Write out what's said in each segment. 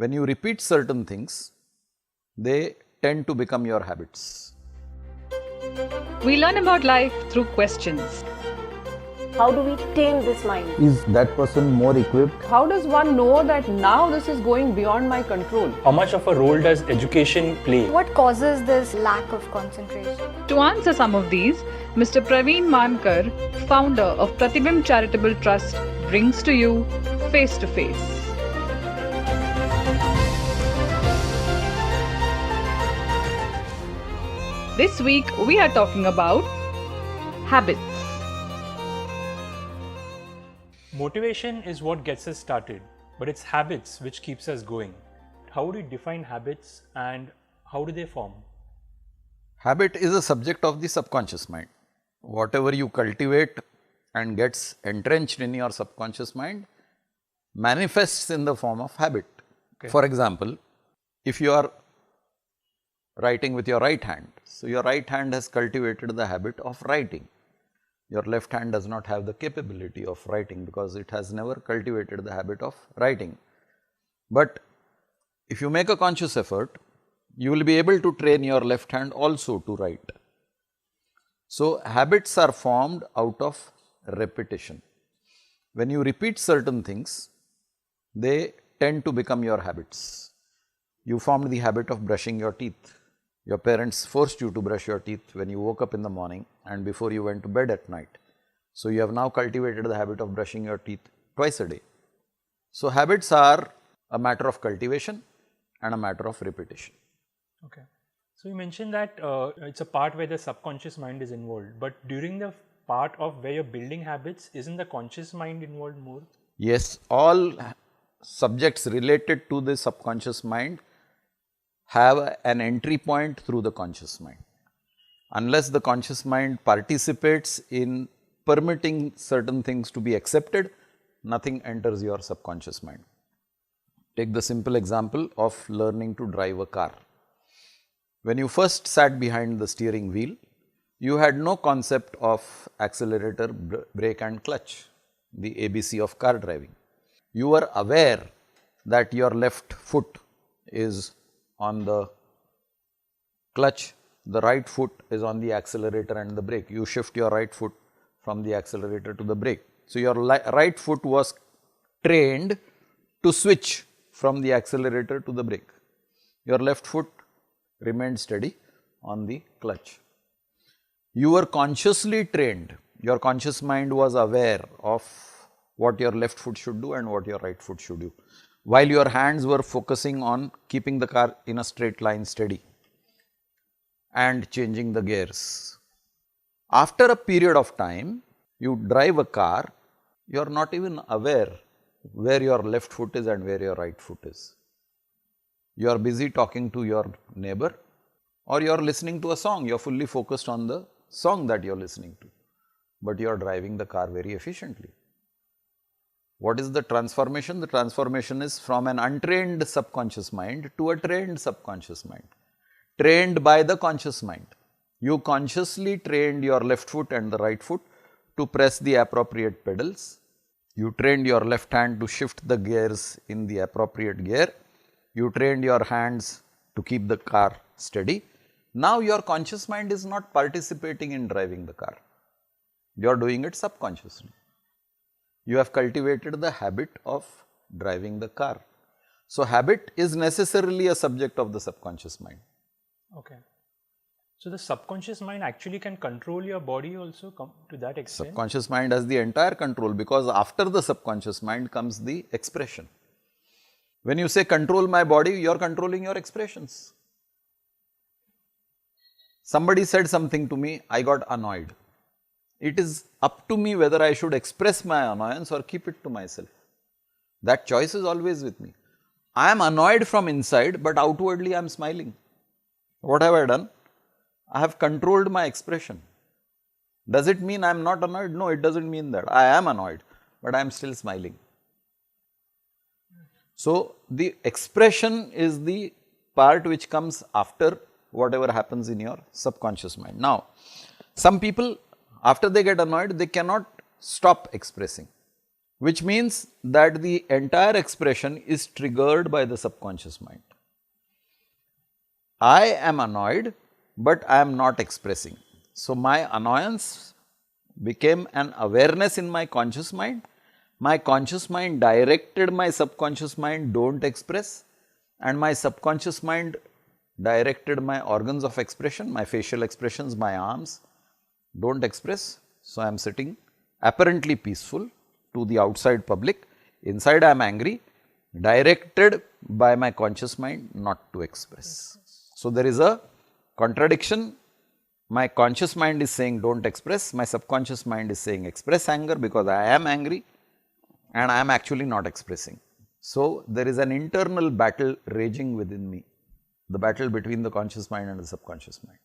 When you repeat certain things, they tend to become your habits. We learn about life through questions. How do we tame this mind? Is that person more equipped? How does one know that now this is going beyond my control? How much of a role does education play? What causes this lack of concentration? To answer some of these, Mr. Praveen Mankar, founder of Pratibimb Charitable Trust, brings to you Face to Face. This week we are talking about habits. Motivation is what gets us started, but it's habits which keeps us going. How would you define habits and how do they form? Habit is a subject of the subconscious mind. Whatever you cultivate and gets entrenched in your subconscious mind manifests in the form of habit. Okay. For example, if you are writing with your right hand, so your right hand has cultivated the habit of writing. Your left hand does not have the capability of writing because it has never cultivated the habit of writing. But if you make a conscious effort, you will be able to train your left hand also to write. So, habits are formed out of repetition. When you repeat certain things, they tend to become your habits. You formed the habit of brushing your teeth. Your parents forced you to brush your teeth when you woke up in the morning and before you went to bed at night. So, you have now cultivated the habit of brushing your teeth twice a day. So, habits are a matter of cultivation and a matter of repetition. Okay. So you mentioned that it's a part where the subconscious mind is involved, but during the part of where you're building habits, isn't the conscious mind involved more? Yes, all subjects related to the subconscious mind have an entry point through the conscious mind. Unless the conscious mind participates in permitting certain things to be accepted, nothing enters your subconscious mind. Take the simple example of learning to drive a car. When you first sat behind the steering wheel, you had no concept of accelerator, brake and clutch, the ABC of car driving. You were aware that your left foot is on the clutch, the right foot is on the accelerator and the brake. You shift your right foot from the accelerator to the brake. So, your right foot was trained to switch from the accelerator to the brake. Your left foot remained steady on the clutch. You were consciously trained, your conscious mind was aware of what your left foot should do and what your right foot should do, while your hands were focusing on keeping the car in a straight line steady and changing the gears. After a period of time, you drive a car, you are not even aware where your left foot is and where your right foot is. You are busy talking to your neighbor or you are listening to a song, you are fully focused on the song that you are listening to, but you are driving the car very efficiently. What is the transformation? The transformation is from an untrained subconscious mind to a trained subconscious mind, trained by the conscious mind. You consciously trained your left foot and the right foot to press the appropriate pedals. You trained your left hand to shift the gears in the appropriate gear. You trained your hands to keep the car steady. Now, your conscious mind is not participating in driving the car. You are doing it subconsciously. You have cultivated the habit of driving the car. So, habit is necessarily a subject of the subconscious mind. Okay. So the subconscious mind actually can control your body also to that extent? Subconscious mind has the entire control, because after the subconscious mind comes the expression. When you say control my body, you are controlling your expressions. Somebody said something to me, I got annoyed. It is up to me whether I should express my annoyance or keep it to myself. That choice is always with me. I am annoyed from inside, but outwardly I am smiling. What have I done? I have controlled my expression. Does it mean I am not annoyed? No, it does not mean that. I am annoyed, but I am still smiling. So, the expression is the part which comes after whatever happens in your subconscious mind. Now, some people, after they get annoyed, they cannot stop expressing. which means that the entire expression is triggered by the subconscious mind. I am annoyed, but I am not expressing. So, my annoyance became an awareness in my conscious mind. My conscious mind directed my subconscious mind, don't express, and my subconscious mind directed my organs of expression, my facial expressions, my arms, don't express. So, I am sitting apparently peaceful to the outside public, inside I am angry, directed by my conscious mind not to express. So, there is a contradiction. My conscious mind is saying don't express, my subconscious mind is saying express anger because I am angry and I am actually not expressing. So, there is an internal battle raging within me, the battle between the conscious mind and the subconscious mind.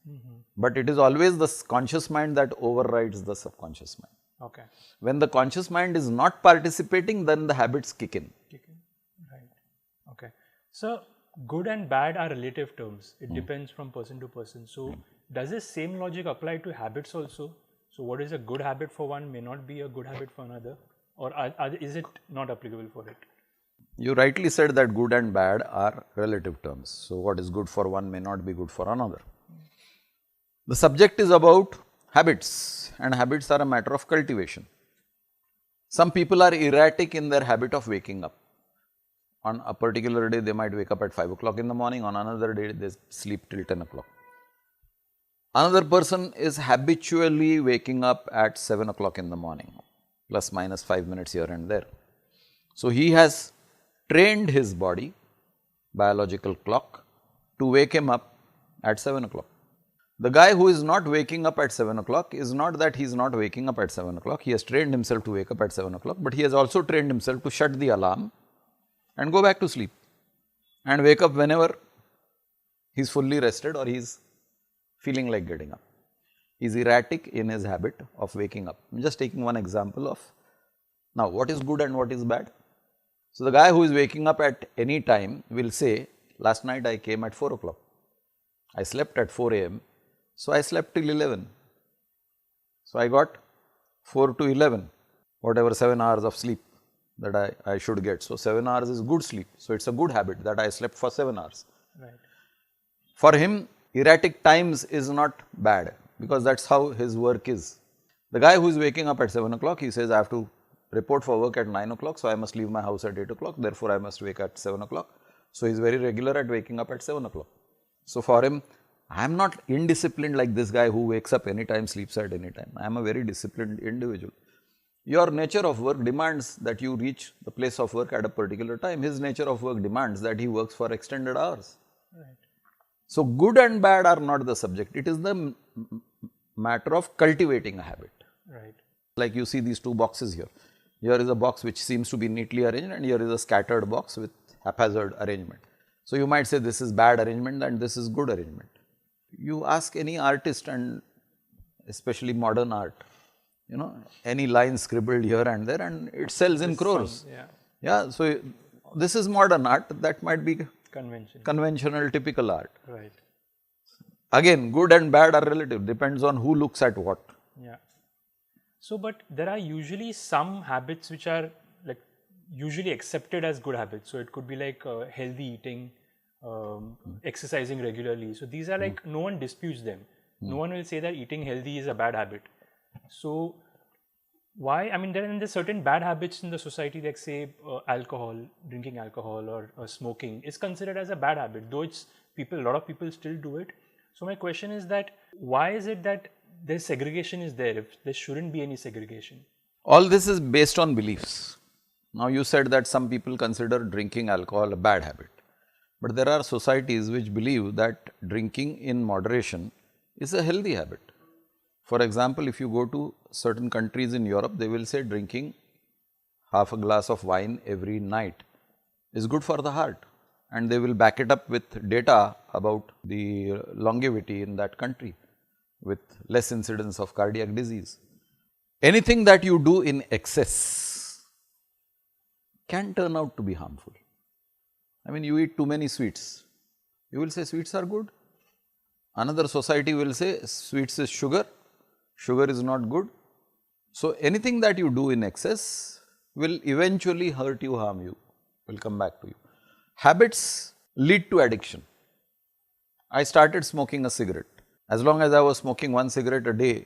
But it is always the conscious mind that overrides the subconscious mind. Okay. When the conscious mind is not participating, then the habits kick in. Right. Okay. So, good and bad are relative terms. It depends from person to person. So, does this same logic apply to habits also? So, what is a good habit for one may not be a good habit for another, or is it not applicable for it? You rightly said that good and bad are relative terms. So, what is good for one may not be good for another. The subject is about habits, and habits are a matter of cultivation. Some people are erratic in their habit of waking up. On a particular day, they might wake up at 5 o'clock in the morning, on another day, they sleep till 10 o'clock. Another person is habitually waking up at 7 o'clock in the morning, plus minus 5 minutes here and there. So, he has trained his body, biological clock, to wake him up at 7 o'clock. The guy who is not waking up at 7 o'clock is not that he is not waking up at 7 o'clock, he has trained himself to wake up at 7 o'clock, but he has also trained himself to shut the alarm and go back to sleep and wake up whenever he is fully rested or he is feeling like getting up. He is erratic in his habit of waking up. I am just taking one example of now what is good and what is bad. So, the guy who is waking up at any time will say, last night I came at 4 o'clock, I slept at 4 a.m. So, I slept till 11. So, I got 4 to 11, whatever 7 hours of sleep that I should get. So, 7 hours is good sleep. So, it is a good habit that I slept for 7 hours. Right. For him, erratic times is not bad because that is how his work is. The guy who is waking up at 7 o'clock, he says I have to report for work at 9 o'clock, so I must leave my house at 8 o'clock, therefore, I must wake at 7 o'clock. So, he is very regular at waking up at 7 o'clock. So, for him, I am not indisciplined like this guy who wakes up anytime, sleeps at any time. I am a very disciplined individual. Your nature of work demands that you reach the place of work at a particular time. His nature of work demands that he works for extended hours. Right. So, good and bad are not the subject. It is the matter of cultivating a habit. Right. Like you see these two boxes here. Here is a box which seems to be neatly arranged and here is a scattered box with haphazard arrangement. So, you might say this is bad arrangement and this is good arrangement. You ask any artist and especially modern art, you know, any line scribbled here and there and it sells in crores. Yeah. So, this is modern art, that might be conventional typical art. Right. Again, good and bad are relative, depends on who looks at what. Yeah. So, but there are usually some habits which are like usually accepted as good habits. So, it could be like healthy eating, exercising regularly. So, these are like no one disputes them. No one will say that eating healthy is a bad habit. So, why? I mean, there are certain bad habits in the society, like say alcohol, drinking alcohol or smoking is considered as a bad habit, though it's a lot of people still do it. So, my question is that why is it that this segregation is there if there shouldn't be any segregation? All this is based on beliefs. Now, you said that some people consider drinking alcohol a bad habit, but there are societies which believe that drinking in moderation is a healthy habit. For example, if you go to certain countries in Europe, they will say drinking half a glass of wine every night is good for the heart, and they will back it up with data about the longevity in that country with less incidence of cardiac disease. Anything that you do in excess can turn out to be harmful. I mean, you eat too many sweets, you will say sweets are good. Another society will say sweets is sugar, sugar is not good. So, anything that you do in excess will eventually hurt you, harm you, will come back to you. Habits lead to addiction. I started smoking a cigarette. As long as I was smoking 1 cigarette a day,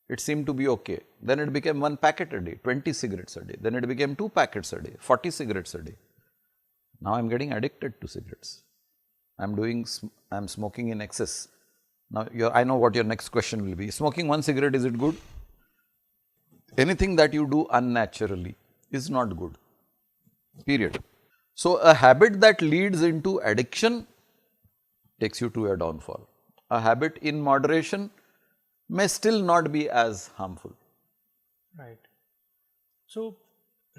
it seemed to be okay. Then it became 1 packet a day, 20 cigarettes a day. Then it became 2 packets a day, 40 cigarettes a day. Now I am getting addicted to cigarettes. I am smoking in excess. Now I know what your next question will be. Smoking 1 cigarette, is it good? Anything that you do unnaturally is not good. Period. So a habit that leads into addiction takes you to a downfall. A habit in moderation may still not be as harmful. Right. So,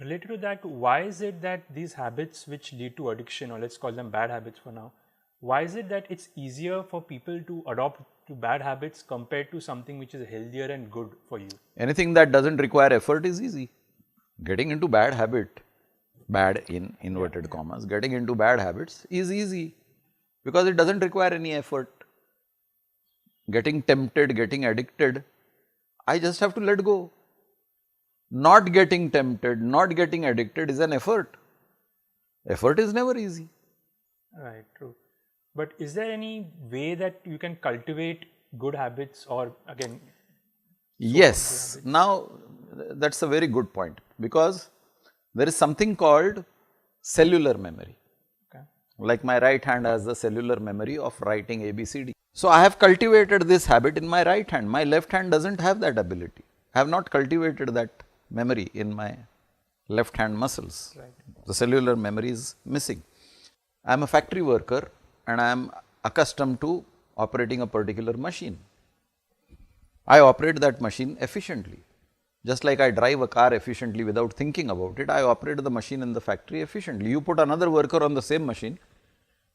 related to that, why is it that these habits which lead to addiction, or let's call them bad habits for now, why is it that it's easier for people to adopt to bad habits compared to something which is healthier and good for you? Anything that doesn't require effort is easy. Getting into bad habit, bad in inverted commas, getting into bad habits is easy because it doesn't require any effort. Getting tempted, getting addicted, I just have to let go. Not getting tempted, not getting addicted is an effort. Effort is never easy. Right, true. But is there any way that you can cultivate good habits, or again? Yes, now that's a very good point, because there is something called cellular memory. Okay. Like my right hand has the cellular memory of writing ABCD. So I have cultivated this habit in my right hand. My left hand doesn't have that ability. I have not cultivated that memory in my left hand muscles. Right. The cellular memory is missing. I am a factory worker and I am accustomed to operating a particular machine. I operate that machine efficiently. Just like I drive a car efficiently without thinking about it, I operate the machine in the factory efficiently. You put another worker on the same machine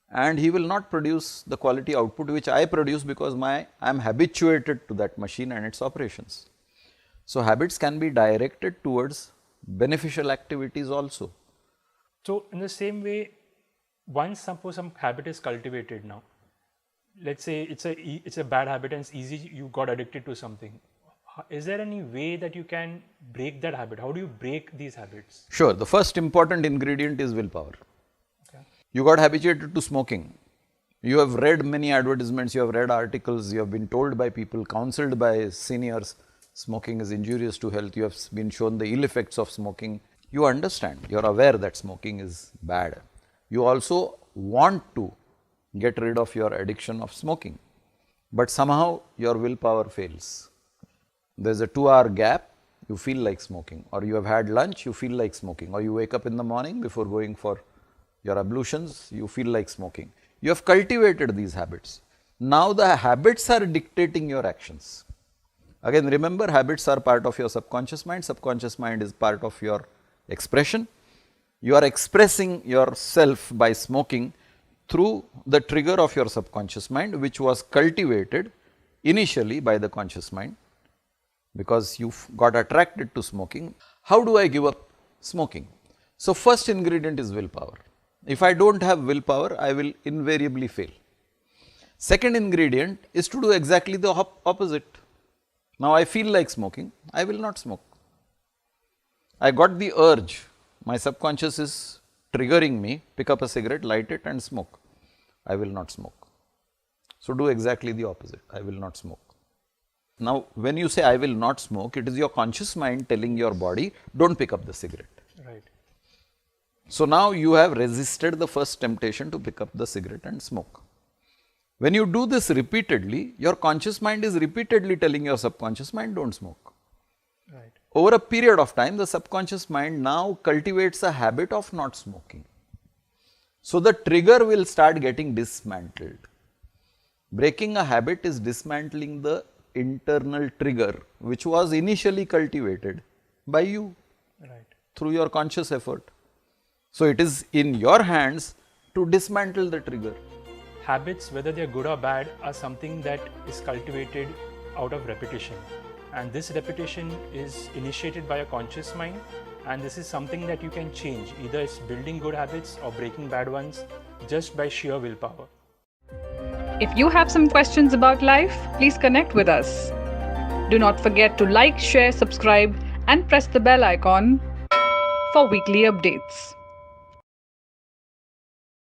and he will not produce the quality output which I produce, because I am habituated to that machine and its operations. So habits can be directed towards beneficial activities also. So in the same way, once suppose some habit is cultivated now, let's say it's a bad habit and it's easy, you got addicted to something. Is there any way that you can break that habit? How do you break these habits? Sure, the first important ingredient is willpower. Okay. You got habituated to smoking. You have read many advertisements, you have read articles, you have been told by people, counseled by seniors, smoking is injurious to health, you have been shown the ill effects of smoking. You understand, you are aware that smoking is bad. You also want to get rid of your addiction of smoking, but somehow your willpower fails. There is a 2-hour gap, you feel like smoking, or you have had lunch, you feel like smoking, or you wake up in the morning before going for your ablutions, you feel like smoking. You have cultivated these habits. Now the habits are dictating your actions. Again, remember, habits are part of your subconscious mind is part of your expression. You are expressing yourself by smoking through the trigger of your subconscious mind, which was cultivated initially by the conscious mind, because you got attracted to smoking. How do I give up smoking? So first ingredient is willpower. If I don't have willpower, I will invariably fail. Second ingredient is to do exactly the opposite. Now I feel like smoking, I will not smoke. I got the urge, my subconscious is triggering me, pick up a cigarette, light it and smoke. I will not smoke. So do exactly the opposite, I will not smoke. Now when you say I will not smoke, it is your conscious mind telling your body, don't pick up the cigarette. Right. So now you have resisted the first temptation to pick up the cigarette and smoke. When you do this repeatedly, your conscious mind is repeatedly telling your subconscious mind, don't smoke. Right. Over a period of time, the subconscious mind now cultivates a habit of not smoking. So the trigger will start getting dismantled. Breaking a habit is dismantling the internal trigger, which was initially cultivated by you, Right. through your conscious effort. So it is in your hands to dismantle the trigger. Habits, whether they are good or bad, are something that is cultivated out of repetition. And this repetition is initiated by a conscious mind, and this is something that you can change. Either it's building good habits or breaking bad ones just by sheer willpower. If you have some questions about life, please connect with us. Do not forget to like, share, subscribe, and press the bell icon. for weekly updates.